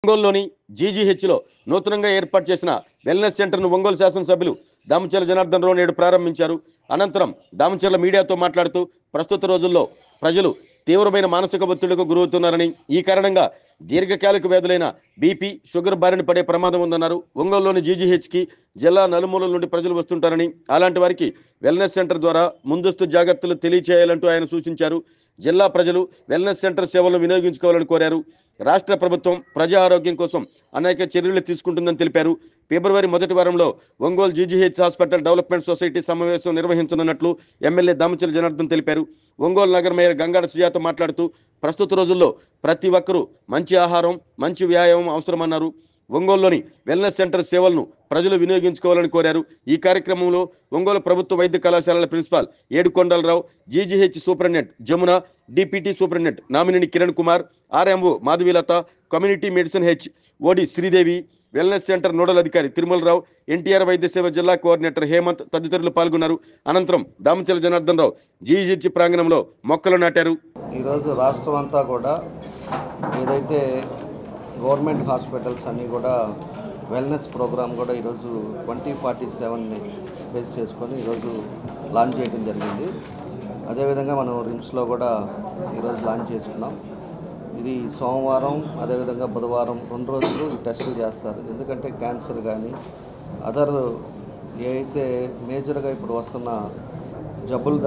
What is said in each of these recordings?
ఒంగోలులోని జీజీహెచ్లో నూతనంగా ఏర్పాటు చేసిన వెల్నెస్ సెంటర్ను ఒంగోలు శాసనసభ్యులు దామచర్ల జనార్దన్ రావు నేడు ప్రారంభించారు. అనంతరం దామచర్ల మీడియాతో మాట్లాడుతూ ప్రస్తుత రోజుల్లో ప్రజలు తీవ్రమైన మానసిక ఒత్తిడికి గురవుతున్నారని, ఈ కారణంగా దీర్ఘకాలిక వ్యాధులైన బీపీ, షుగర్ బారిన పడే ప్రమాదం ఉందన్నారు. ఒంగోలులోని జీజీహెచ్కి జిల్లా నలుమూలల నుండి ప్రజలు వస్తుంటారని, అలాంటి వారికి వెల్నెస్ సెంటర్ ద్వారా ముందస్తు జాగ్రత్తలు తెలియచేయాలంటూ ఆయన సూచించారు. జిల్లా ప్రజలు వెల్నెస్ సెంటర్ సేవలను వినియోగించుకోవాలని కోరారు. రాష్ట్ర ప్రభుత్వం ప్రజా ఆరోగ్యం కోసం అనేక చర్యలు తీసుకుంటుందని తెలిపారు. ఫిబ్రవరి మొదటి వారంలో Ongole GGH hospital development society సమావేశం నిర్వహించనున్నట్లు ఎమ్మెల్యే దామచర్ల జనార్దన్ తెలిపారు. ఒంగోలు నగర మేయర్ గంగాడ సుజాత మాట్లాడుతూ ప్రస్తుత రోజుల్లో ప్రతి ఒక్కరూ మంచి ఆహారం, మంచి వ్యాయామం అవసరమన్నారు. ఒంగోలులోని వెల్నెస్ సెంటర్ సేవలను ప్రజలు వినియోగించుకోవాలని కోరారు. ఈ కార్యక్రమంలో ఒంగోలు ప్రభుత్వ వైద్య కళాశాలల principal Yedukondalarao, GGH superintendent Jamuna, deputy superintendent Namineni Kiran Kumar, RMO Madhavilatha, community medicine H OD Sridevi, wellness centre nodal అధికారి తిరుమలరావు, ఎన్టీఆర్ వైద్య సేవ జిల్లా కోఆర్డినేటర్ హేమంత్ తదితరులు పాల్గొన్నారు. అనంతరం దామచర్ల జనార్దన్ రావు జీజీహెచ్ ప్రాంగణంలో మొక్కలు నాటారు. ఈరోజు రాష్ట్రం అంతా కూడా ఏదైతే గవర్నమెంట్ హాస్పిటల్స్ అన్నీ కూడా వెల్నెస్ ప్రోగ్రామ్ కూడా ఈరోజు 2047ని బేస్ చేసుకొని ఈరోజు లాంచ్ చేయడం జరిగింది. అదేవిధంగా మనం రిమ్స్లో కూడా ఈరోజు లాంచ్ చేసుకున్నాం. ఇది సోమవారం అదేవిధంగా బుధవారం 2 రోజులు ఈ టెస్టులు చేస్తారు. ఎందుకంటే క్యాన్సర్ కానీ అదర్ ఏవైతే మేజర్గా ఇప్పుడు వస్తున్న జబ్బులు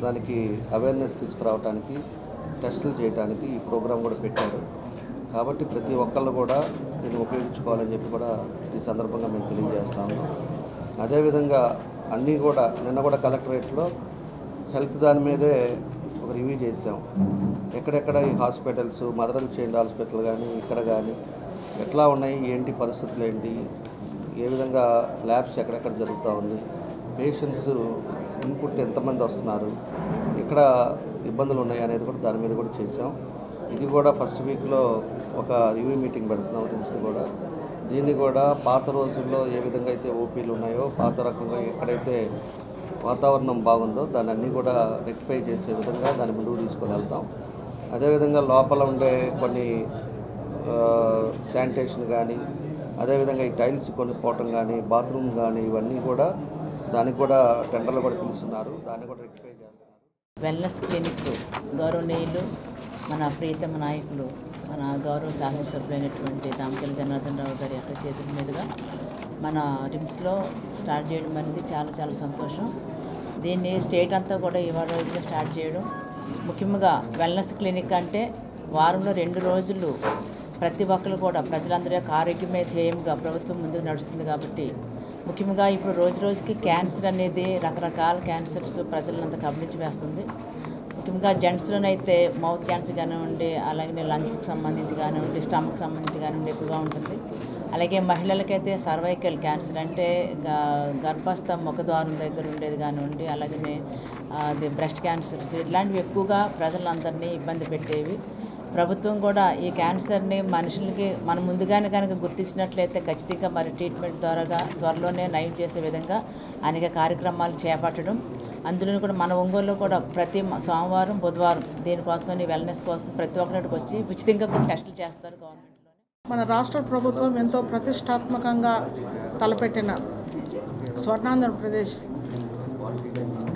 దానికి అవేర్నెస్ తీసుకురావడానికి, టెస్టులు చేయడానికి ఈ ప్రోగ్రాం కూడా పెట్టారు. కాబట్టి ప్రతి ఒక్కళ్ళు కూడా దీన్ని ఉపయోగించుకోవాలని చెప్పి కూడా ఈ సందర్భంగా మేము తెలియజేస్తా ఉన్నాం. అదేవిధంగా అన్నీ కూడా నిన్న కూడా కలెక్టరేట్లో హెల్త్ దాని మీదే ఒక రివ్యూ చేసాం. ఎక్కడెక్కడ ఈ హాస్పిటల్స్, మదర్ చైల్డ్ హాస్పిటల్ కానీ ఇక్కడ కానీ ఎట్లా ఉన్నాయి, ఏంటి పరిస్థితులు ఏంటి, ఏ విధంగా ల్యాబ్స్ ఎక్కడెక్కడ జరుగుతూ ఉంది, పేషెంట్స్ ఇన్పుట్ ఎంతమంది వస్తున్నారు, ఎక్కడ ఇబ్బందులు ఉన్నాయి అనేది కూడా దాని మీద కూడా చేసాం. ఇది కూడా ఫస్ట్ వీక్లో ఒక రివ్యూ మీటింగ్ పెడుతున్నాం రిమ్స్ కూడా. దీన్ని కూడా పాత రోజుల్లో ఏ విధంగా అయితే ఓపీలు ఉన్నాయో, పాత రకంగా ఎక్కడైతే వాతావరణం బాగుందో దాన్ని అన్నీ కూడా రెక్టిఫై చేసే విధంగా దాన్ని ముందుకు తీసుకొని వెళ్తాం. అదేవిధంగా లోపల ఉండే కొన్ని శానిటేషన్ కానీ, అదేవిధంగా ఈ టైల్స్ కొనుక్కోవటం కానీ, బాత్రూమ్ కానీ ఇవన్నీ కూడా దానికి కూడా టెండర్లు కూడా పిలుస్తున్నారు. దాన్ని కూడా రెక్టిఫై చేస్తున్నారు. వెల్నెస్ క్లినిక్ గౌరవనీయులు మన ప్రియతమ నాయకులు, మన గౌరవ శాసనసభ్యులైనటువంటి దామచర్ల జనార్దన్ రావు గారి యొక్క చేతుల మీదుగా మన రిమ్స్లో స్టార్ట్ చేయడం అనేది చాలా చాలా సంతోషం. దీన్ని స్టేట్ అంతా కూడా ఇవాళ రోజులో స్టార్ట్ చేయడం, ముఖ్యంగా వెల్నెస్ క్లినిక్ అంటే వారంలో 2 రోజులు ప్రతి ఒక్కరు కూడా ప్రజలందరి యొక్క ఆరోగ్యమే ధ్యేయంగా ప్రభుత్వం ముందుకు నడుస్తుంది. కాబట్టి ముఖ్యంగా ఇప్పుడు రోజు రోజుకి క్యాన్సర్ అనేది రకరకాల క్యాన్సర్స్ ప్రజలంతా కబలించి వేస్తుంది. ముఖ్యంగా జెంట్స్లోనైతే మౌత్ క్యాన్సర్ కానివ్వండి, అలాగే లంగ్స్కి సంబంధించి కానివ్వండి, స్టమక్ సంబంధించి కానివ్వండి ఎక్కువగా ఉంటుంది. అలాగే మహిళలకైతే సర్వైకల్ క్యాన్సర్ అంటే గర్భస్థ ముఖద్వారం దగ్గర ఉండేది కానివ్వండి, అలాగే అది బ్రెస్ట్ క్యాన్సర్స్ ఇట్లాంటివి ఎక్కువగా ప్రజలందరినీ ఇబ్బంది పెట్టేవి. ప్రభుత్వం కూడా ఈ క్యాన్సర్ని మనుషులకి మనం ముందుగానే కనుక గుర్తించినట్లయితే ఖచ్చితంగా మరి ట్రీట్మెంట్ త్వరలోనే నయం చేసే విధంగా అనేక కార్యక్రమాలు చేపట్టడం, అందులో కూడా మన ఒంగోలులో కూడా ప్రతి సోమవారం బుధవారం దీనికోసమని వెల్నెస్ కోసం ప్రతి ఒక్కరికి వచ్చి ఉచితంగా కూడా టెస్టులు చేస్తారు గవర్నమెంట్లోనే. మన రాష్ట్ర ప్రభుత్వం ఎంతో ప్రతిష్టాత్మకంగా తలపెట్టిన స్వర్ణాంధ్రప్రదేశ్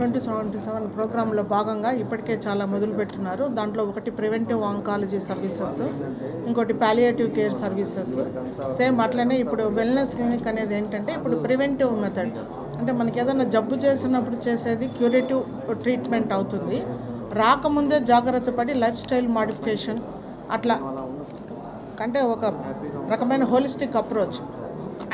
2077 ప్రోగ్రాంలో భాగంగా ఇప్పటికే చాలా మొదలుపెట్టున్నారు. దాంట్లో ఒకటి ప్రివెంటివ్ ఆంకాలజీ సర్వీసెస్, ఇంకోటి పాలియేటివ్ కేర్ సర్వీసెస్. సేమ్ అట్లనే ఇప్పుడు వెల్నెస్ క్లినిక్ అనేది ఏంటంటే ఇప్పుడు ప్రివెంటివ్ మెథడ్, అంటే మనకి ఏదైనా జబ్బు చేసినప్పుడు చేసేది క్యూరేటివ్ ట్రీట్మెంట్ అవుతుంది. రాకముందే జాగ్రత్త పడి లైఫ్ స్టైల్ మాడిఫికేషన్ అట్లా అంటే ఒక రకమైన హోలిస్టిక్ అప్రోచ్,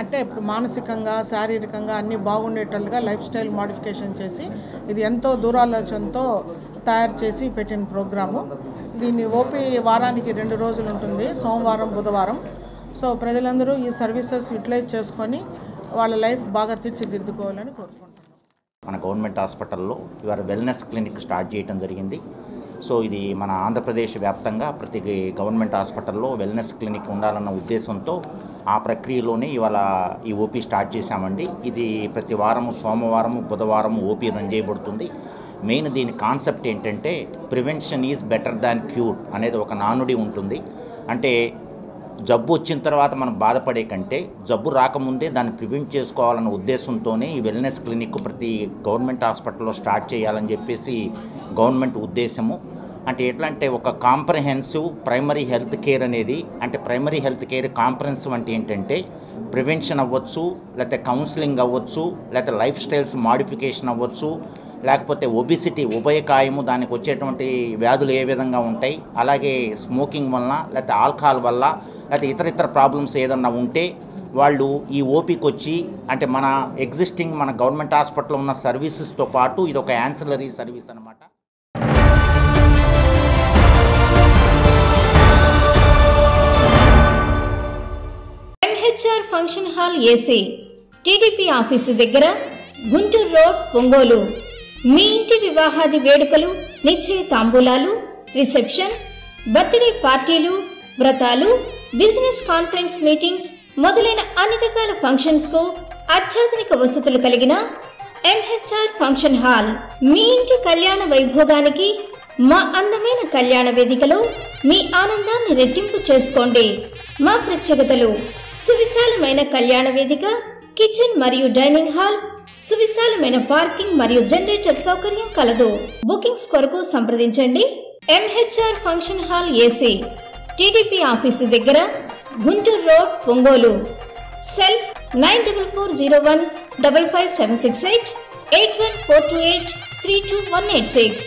అంటే ఇప్పుడు మానసికంగా శారీరకంగా అన్నీ బాగుండేటట్టుగా లైఫ్ స్టైల్ మాడిఫికేషన్ చేసి ఇది ఎంతో దూరాలోచనతో తయారు చేసి పెట్టిన ప్రోగ్రాము. దీన్ని ఓపీ వారానికి 2 రోజులు ఉంటుంది, సోమవారం బుధవారం. సో ప్రజలందరూ ఈ సర్వీసెస్ యూటిలైజ్ చేసుకొని వాళ్ళ లైఫ్ బాగా తీర్చిదిద్దుకోవాలని కోరుకుంటున్నాం. మన గవర్నమెంట్ హాస్పిటల్లో ఇవాళ వెల్నెస్ క్లినిక్ స్టార్ట్ చేయడం జరిగింది. సో ఇది మన ఆంధ్రప్రదేశ్ వ్యాప్తంగా ప్రతి గవర్నమెంట్ హాస్పిటల్లో వెల్నెస్ క్లినిక్ ఉండాలన్న ఉద్దేశంతో ఆ ప్రక్రియలోనే ఇవాళ ఈ ఓపీ స్టార్ట్ చేశామండి. ఇది ప్రతి వారము సోమవారం బుధవారం ఓపీ రన్ చేయబడుతుంది. మెయిన్ దీని కాన్సెప్ట్ ఏంటంటే prevention is better than cure అనేది ఒక నానుడి ఉంటుంది. అంటే జబ్బు వచ్చిన తర్వాత మనం బాధపడే కంటే జబ్బు రాకముందే దాన్ని ప్రివెంట్ చేసుకోవాలన్న ఉద్దేశంతోనే ఈ వెల్నెస్ క్లినిక్ ప్రతి గవర్నమెంట్ హాస్పిటల్లో స్టార్ట్ చేయాలని చెప్పేసి గవర్నమెంట్ ఉద్దేశము. అంటే ఎట్లా అంటే ఒక కాంప్రహెన్సివ్ ప్రైమరీ హెల్త్ కేర్ అనేది, అంటే ప్రైమరీ హెల్త్ కేర్ కాంప్రహెన్సివ్ అంటే ఏంటంటే ప్రివెన్షన్ అవ్వచ్చు, లేకపోతే కౌన్సిలింగ్ అవ్వచ్చు, లేకపోతే లైఫ్ స్టైల్స్ మాడిఫికేషన్ అవ్వచ్చు, లేకపోతే ఒబిసిటీ ఉభయకాయము దానికి వచ్చేటువంటి వ్యాధులు ఏ విధంగా ఉంటాయి, అలాగే స్మోకింగ్ వలన లేకపోతే ఆల్కహాల్ వల్ల లేకపోతే ఇతర ప్రాబ్లమ్స్ ఏదన్నా ఉంటే వాళ్ళు ఈ ఓపీకి వచ్చి, అంటే మన ఎగ్జిస్టింగ్ మన గవర్నమెంట్ హాస్పిటల్లో ఉన్న సర్వీసెస్తో పాటు ఇది ఒక యాన్సిలరీ సర్వీస్ అనమాట. MHR function hall AC, TDP office దగ్గర, గుంటూరు రోడ్, ఒంగోలు. మీ ఇంటి వివాహాది వేడుకలు, నిశ్చయ తాంబూలాలు, రిసెప్షన్, బర్త్డే పార్టీలు, వ్రతాలు, బిజినెస్ కాన్ఫరెన్స్ మీటింగ్స్ మొదలైన అన్ని రకాల ఫంక్షన్స్కు అత్యాధునిక వసతులు కలిగిన ఎంహెచ్ఆర్ ఫంక్షన్ హాల్ మీ ఇంటి కళ్యాణ వైభోగానికి మా అందమైన కళ్యాణ వేదికలో మీ ఆనందాన్ని రెట్టింపు చేసుకోండి. మా ప్రత్యేకతలు: సువిశాలమైన కళ్యాణ వేదిక, కిచెన్ మరియు డైనింగ్ హాల్, సువిశాలమైన పార్కింగ్ మరియు జనరేటర్ సౌకర్యం కలదు. బుకింగ్స్ కొరకు సంప్రదించండి. MHR function hall AC, TDP office దగ్గర, గుంటూరు రోడ్, ఒంగోలు. సెల్ 9440155768 81428 32186.